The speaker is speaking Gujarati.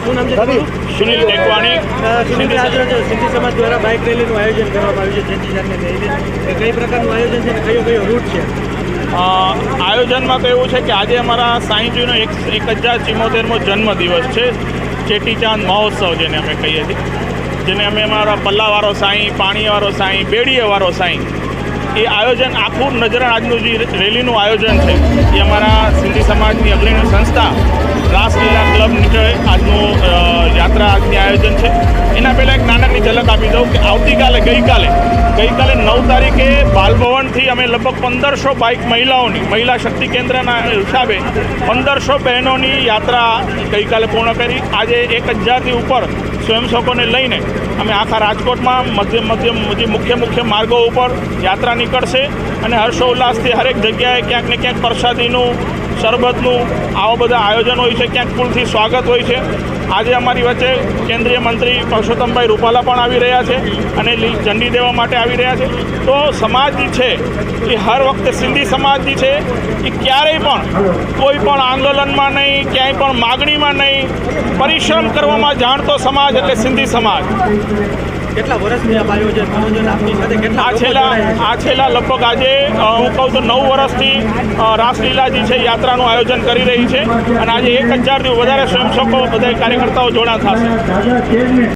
શું નામ છે તમારું? સુનિલ ટેકવાણી. સુનિલ, આજે સિંધી સમાજ દ્વારા બાઇક રેલીનું આયોજન કરવામાં આવ્યું છે ચેટીચાંદને લઈને. કઈ પ્રકારનું આયોજન છે અને કયો રૂટ છે? આયોજનમાં તો એવું છે કે આજે અમારા સાંઈજીનો 1074મો જન્મદિવસ છે. ચેટીચાંદ મહોત્સવ જેને અમે કહીએ છીએ, જેને અમે અમારા પલ્લાવાળો સાંઈ, પાણીવાળો સાંઈ, બેડીએવાળો સાંઈ, એ આયોજન આખું નજરાણ આજનું જે રેલીનું આયોજન છે એ અમારા સિંધી સમાજની અગ્રણી સંસ્થા રાસલીલા ક્લબ નીચે આજનું યાત્રા આજની આયોજન છે. એના પહેલાં એક નાનકડી ઝલક આપી દઉં કે આવતીકાલે ગઈકાલે 9 તારીખે બાલભવનથી અમે લગભગ 1500 બાઇક મહિલા શક્તિ કેન્દ્રના હિસાબે 1500 બહેનોની યાત્રા ગઈકાલે પૂર્ણ કરી. આજે 1000થી ઉપર સ્વયંસેવકોને લઈને અમે આખા રાજકોટમાં મધ્યમ મુખ્ય માર્ગો ઉપર યાત્રા નીકળશે અને હર્ષોલ્લાસથી હરેક જગ્યાએ ક્યાંક ને ક્યાંક પ્રસાદીનું, શરબતનું આવા બધા આયોજન હોય છે, ક્યાંક ફૂલથી સ્વાગત હોય છે. આજે અમારી વચ્ચે કેન્દ્રીય મંત્રી પરસોત્તમભાઈ રૂપાલા પણ આવી રહ્યા છે અને ઝંડી દેવા માટે આવી રહ્યા છે. તો સમાજ જે છે એ હર વખતે સિંધી સમાજ જે છે એ ક્યારેય પણ કોઈ પણ આંદોલનમાં નહીં, ક્યાંય પણ માગણીમાં નહીં, પરિશ્રમ કરવામાં જાણતો સમાજ એટલે સિંધી સમાજ. કેટલા વર્ષથી આ આયોજન આપની સાથે કેટલા આ છેલ્લા લગભગ આજે હું કહું તો 9 વર્ષથી રાસલીલા જે છે યાત્રાનું આયોજન કરી રહી છે અને આજે 1000થી વધારે સ્વયંસેવકો બધા કાર્યકર્તાઓ જોડાણ થશે.